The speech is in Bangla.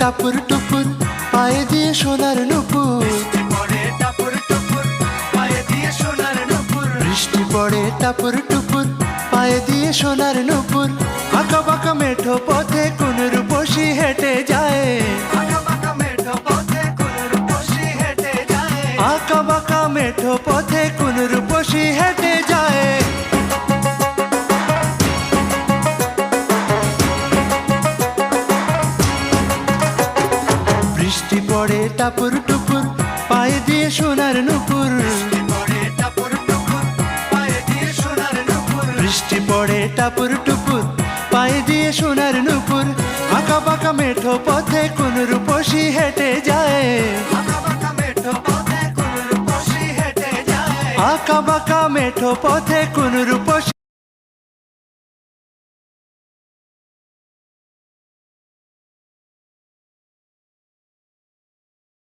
টাপুর টুপুর পায়ে দিয়ে সোনার নুপুর, বৃষ্টি পড়ে টাপুর টুপুর পায়ে দিয়ে সোনার নুপুর। আঁকা বাঁকা মেঠো পথে কোন রূপসী হেঁটে যায়, আঁকা বাঁকা মেঠো পথে কোন রূপসী হেঁটে যায়। বৃষ্টি পড়ে টাপুর টুপুর পায়ে দিয়ে সোনার নুপুর, বৃষ্টি পড়ে টাপুর টুপুর পায়ে দিয়ে সোনার নুপুর। আঁকা বাঁকা মেঠো পথে কোন রূপসী হেঁটে যায়, আঁকা বাঁকা মেঠো পথে কোন রূপসী